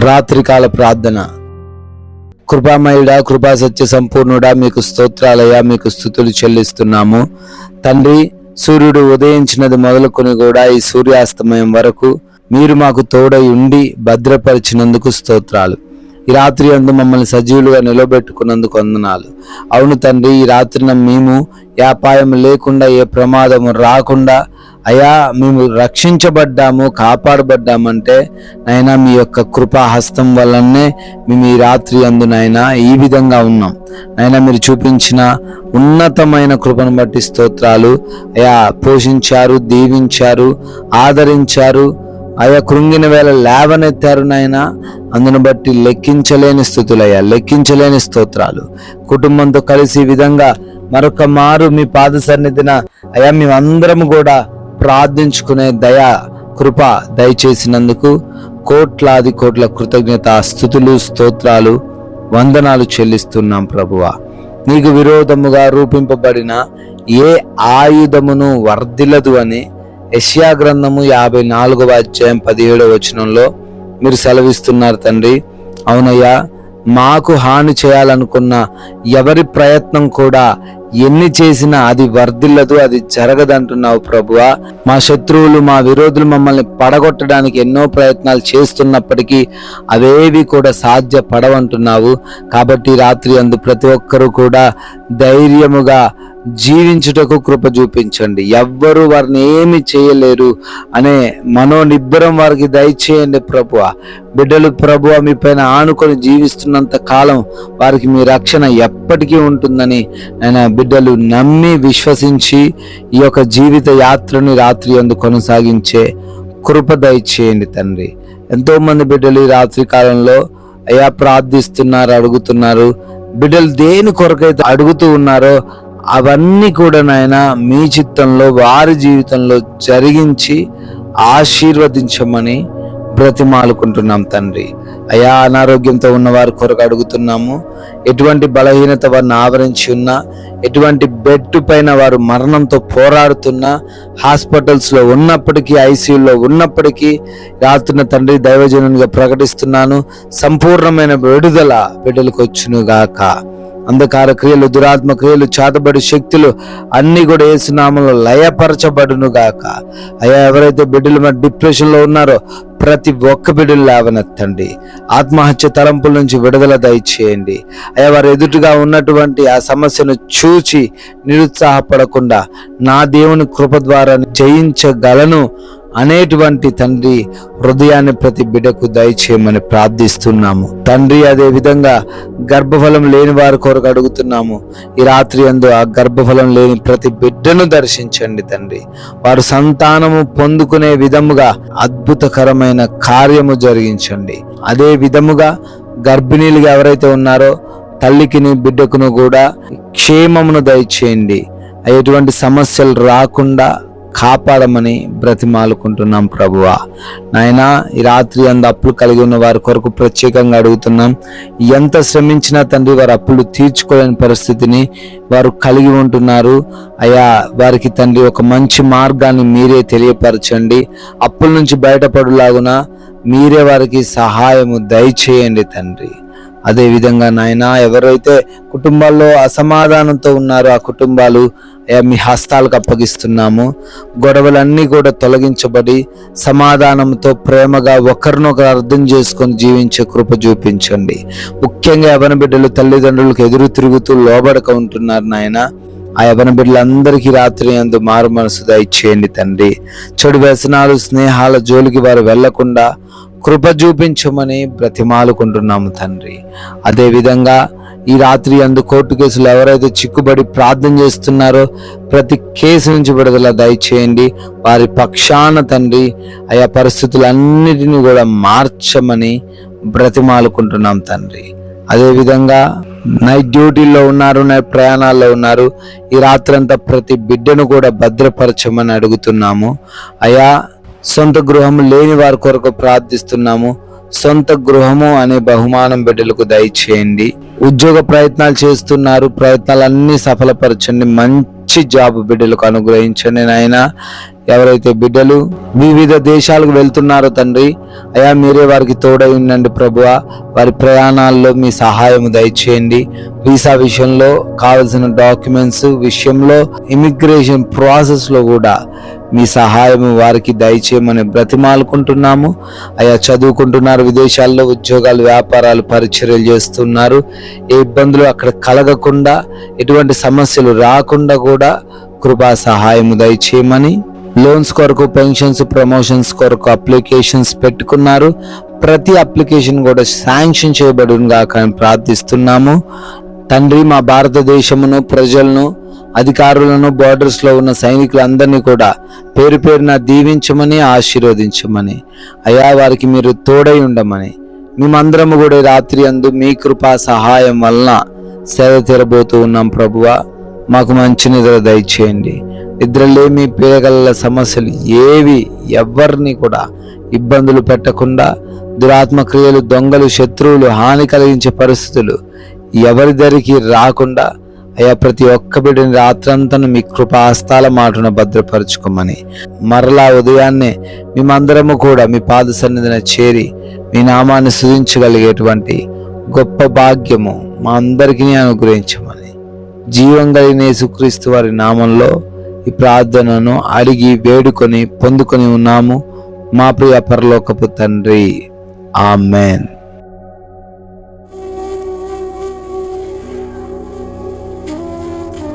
రాత్రికాల ప్రార్థన. కృపామయుడా, కృపా సత్య సంపూర్ణుడా, మీకు స్తోత్రాలయ్యా, మీకు స్తుతులు చెల్లిస్తున్నాము తండ్రి. సూర్యుడు ఉదయించినది మొదలుకొని కూడా ఈ సూర్యాస్తమయం వరకు మీరు మాకు తోడై ఉండి భద్రపరిచినందుకు స్తోత్రాలు. ఈ రాత్రి అందు మమ్మల్ని సజీవులుగా నిలబెట్టుకున్నందుకు వందనాలు. అవును తండ్రి, ఈ రాత్రిన మేము ఏ అపాయం లేకుండా, ఏ ప్రమాదము రాకుండా అయా మేము రక్షించబడ్డాము, కాపాడబడ్డామంటే నాయనా మీ యొక్క కృపాహస్తం వల్లనే మేము ఈ రాత్రి అందు నాయనా ఈ విధంగా ఉన్నాం. నాయనా మీరు చూపించిన ఉన్నతమైన కృపను బట్టి స్తోత్రాలు. అయా పోషించారు, దీవించారు, ఆదరించారు, అయా కృంగిన వేళ లేవనెత్తారు నాయనా. అందును బట్టి లెక్కించలేని స్థుతులయ్యా, లెక్కించలేని స్తోత్రాలు. కుటుంబంతో కలిసి ఈ విధంగా మరొక మారు మీ పాద సన్నిధిన అయా మేమందరం కూడా ప్రార్థించుకునే దయా కృప దయచేసినందుకు కోట్లాది కోట్ల కృతజ్ఞత స్తుతులు, స్తోత్రాలు, వందనాలు చెల్లిస్తున్నాం ప్రభువా. నీకు విరోధముగా రూపింపబడిన ఏ ఆయుధమును వర్ధిల్లదు అని యెషయా గ్రంథము 54వ అధ్యాయం 17వ వచనంలో మీరు సెలవిస్తున్నారు తండ్రి. అవునయ్యా, మాకు హాని చేయాలనుకున్న ఎవరి ప్రయత్నం కూడా ఎన్ని చేసినా అది వర్ధిల్లదు, అది జరగదంటున్నావు ప్రభువా. మా శత్రువులు, మా విరోధులు మమ్మల్ని పడగొట్టడానికి ఎన్నో ప్రయత్నాలు చేస్తున్నప్పటికీ అవేవి కూడా సాధ్యపడవంటున్నావు. కాబట్టి రాత్రి అందు ప్రతి ఒక్కరూ కూడా ధైర్యముగా జీవించుటకు కృప చూపించండి. ఎవ్వరు వారిని ఏమి చేయలేరు అనే మనోనిబ్బరం వారికి దయచేయండి ప్రభువా. బిడ్డలు ప్రభువ మీ పైన ఆనుకొని జీవిస్తున్నంత కాలం వారికి మీ రక్షణ ఎప్పటికీ ఉంటుందని ఆయన బిడ్డలు నమ్మి విశ్వసించి ఈ యొక్క జీవిత యాత్రని రాత్రి అందు కొనసాగించే కృప దయచేయండి తండ్రి. ఎంతో మంది బిడ్డలు ఈ రాత్రి కాలంలో అయ్యా ప్రార్థిస్తున్నారు, అడుగుతున్నారు. బిడ్డలు దేని కొరకైతే అడుగుతూ ఉన్నారో అవన్నీ కూడా నాయన మీ చిత్తంలో వారి జీవితంలో జరిగించి ఆశీర్వదించమని బ్రతిమాలుకుంటున్నాం తండ్రి. అయా అనారోగ్యంతో ఉన్న వారి కొరకు అడుగుతున్నాము. ఎటువంటి బలహీనత వారిని ఆవరించి ఉన్నా, ఎటువంటి బెడ్ పైన వారు మరణంతో పోరాడుతున్నా, హాస్పిటల్స్లో ఉన్నప్పటికీ, ఐసీయూలో ఉన్నప్పటికీ రాత్రిన తండ్రి దైవజనునిగా ప్రకటిస్తున్నాను, సంపూర్ణమైన విడుదల బిడ్డలకు వచ్చును గాక. అంధకార క్రియలు, దురాత్మ క్రియలు, చాతబడి శక్తులు అన్ని కూడా యేసు నామములో లయపరచబడును గాక. అయ్యా ఎవరైతే బిడ్డలు మరి డిప్రెషన్లో ఉన్నారో ప్రతి ఒక్క బిడ్డలు లేవనెత్తండి. ఆత్మహత్య తలంపుల నుంచి విడుదల దయచేయండి. అయ్యా వారు ఎదుటిగా ఉన్నటువంటి ఆ సమస్యను చూచి నిరుత్సాహపడకుండా నా దేవుని కృప ద్వారా జయించగలను అనేటువంటి తండ్రి హృదయాన్ని ప్రతి బిడ్డకు దయచేయమని ప్రార్థిస్తున్నాము తండ్రి. అదే విధంగా గర్భఫలం లేని వారి కొరకు అడుగుతున్నాము. ఈ రాత్రి అందు ఆ గర్భఫలం లేని ప్రతి బిడ్డను దర్శించండి తండ్రి. వారు సంతానము పొందుకునే విధముగా అద్భుతకరమైన కార్యము జరిగించండి. అదే విధముగా గర్భిణీలుగా ఎవరైతే ఉన్నారో తల్లికిని బిడ్డకును కూడా క్షేమమును దయచేయండి. ఎటువంటి సమస్యలు రాకుండా కాపాడమని బ్రతిమాలుకుంటున్నాం ప్రభువా. నాయనా ఈ రాత్రి అందు అప్పులు కలిగి ఉన్న వారి కొరకు ప్రత్యేకంగా అడుగుతున్నాం. ఎంత శ్రమించినా తండ్రి వారు అప్పులు తీర్చుకోలేని పరిస్థితిని వారు కలిగి ఉంటున్నారు. అయా వారికి తండ్రి ఒక మంచి మార్గాన్ని మీరే తెలియపరచండి. అప్పుల నుంచి బయటపడులాగున మీరే వారికి సహాయము దయచేయండి తండ్రి. అదే విధంగా నాయనా ఎవరైతే కుటుంబాల్లో అసమాధానంతో ఉన్నారో ఆ కుటుంబాలు మీ హస్తాలకు అప్పగిస్తున్నాము. గొడవలన్నీ కూడా తొలగించబడి సమాధానంతో ప్రేమగా ఒకరినొకరు అర్థం చేసుకొని జీవించే కృప చూపించండి. ముఖ్యంగా యవ్వన బిడ్డలు తల్లిదండ్రులకు ఎదురు తిరుగుతూ లోబడక ఉంటున్నారు నాయన. ఆ యవ్వన బిడ్డలందరికీ రాత్రి అందు మారు మనసు దయచేయండి తండ్రి. చెడు వ్యసనాలు, స్నేహాల జోలికి వారు వెళ్లకుండా కృప చూపించమని బ్రతిమాలుకుంటున్నాము తండ్రి. అదే విధంగా ఈ రాత్రి అందు కోర్టు కేసులు ఎవరైతే చిక్కుబడి ప్రార్థన చేస్తున్నారో ప్రతి కేసు నుంచి విడుదల దయచేయండి. వారి పక్షాన తండ్రి ఆయా పరిస్థితులన్నిటిని కూడా మార్చమని బ్రతిమాలుకుంటున్నాం తండ్రి. అదే విధంగా నైట్ డ్యూటీల్లో ఉన్నారు, నైట్ ప్రయాణాల్లో ఉన్నారు. ఈ రాత్రంతా ప్రతి బిడ్డను కూడా భద్రపరచమని అడుగుతున్నాము. అయా సొంత గృహం లేని వారి కొరకు ప్రార్థిస్తున్నాము. సొంత గృహము అనే బహుమానం బిడ్డలకు దయచేయండి. ఉద్యోగ ప్రయత్నాలు చేస్తున్నారు, ప్రయత్నాలన్నీ సఫలపరచండి. మంచి జాబ్ బిడ్డలకు అనుగ్రహించండి నాయన. ఎవరైతే బిడ్డలు వివిధ దేశాలకు వెళ్తున్నారో తండ్రి, అయా మీరే వారికి తోడై ఉండండి ప్రభువా. వారి ప్రయాణాల్లో మీ సహాయం దయచేయండి. వీసా విషయంలో కావలసిన డాక్యుమెంట్స్ విషయంలో, ఇమిగ్రేషన్ ప్రాసెస్లో కూడా మీ సహాయం వారికి దయచేయమని బ్రతిమాలుకుంటున్నాము. అయా చదువుకుంటున్నారు, విదేశాల్లో ఉద్యోగాలు, వ్యాపారాలు, పరిచర్యలు చేస్తున్నారు. ఏ ఇబ్బందులు అక్కడ కలగకుండా, ఎటువంటి సమస్యలు రాకుండా కూడా కృపా సహాయం దయచేయమని, లోన్స్ కొరకు, పెన్షన్స్, ప్రమోషన్స్ కొరకు అప్లికేషన్స్ పెట్టుకున్నారు. ప్రతి అప్లికేషన్ కూడా శాంక్షన్ చేయబడునుగా కానీ ప్రార్థిస్తున్నాము తండ్రి. మా భారతదేశమును, ప్రజలను, అధికారులను, బోర్డర్స్ లో ఉన్న సైనికులందరినీ కూడా పేరు పేరున దీవించమని, ఆశీర్వదించమని, అయా వారికి మీరు తోడై ఉండమని, మేమందరము కూడా రాత్రి అందు మీ కృపా సహాయం వలన సేద తీరబోతూ ఉన్నాం ప్రభువా. మాకు మంచి నిద్ర దయచేయండి. నిద్రలేమి, పీడగల సమస్యలు ఏవి ఎవరిని కూడా ఇబ్బందులు పెట్టకుండా, దురాత్మ క్రియలు, దొంగలు, శత్రువులు, హాని కలిగించే పరిస్థితులు ఎవరి దరికి రాకుండా, అయ్యా ప్రతి ఒక్క బిడ్డని రాత్రంతను మీ కృపాస్తాల మాటను భద్రపరచుకోమని, మరలా ఉదయాన్నే మేమందరము కూడా మీ పాద సన్నిధిన చేరి మీ నామాన్ని స్తుతించగలిగేటువంటి గొప్ప భాగ్యము మా అందరికీ అనుగ్రహించమని, జీవం కలిగిన యేసుక్రీస్తు వారి నామంలో ఈ ప్రార్థనను అడిగి వేడుకొని పొందుకొని ఉన్నాము మా ప్రియ పరలోకపు తండ్రి. ఆమెన్.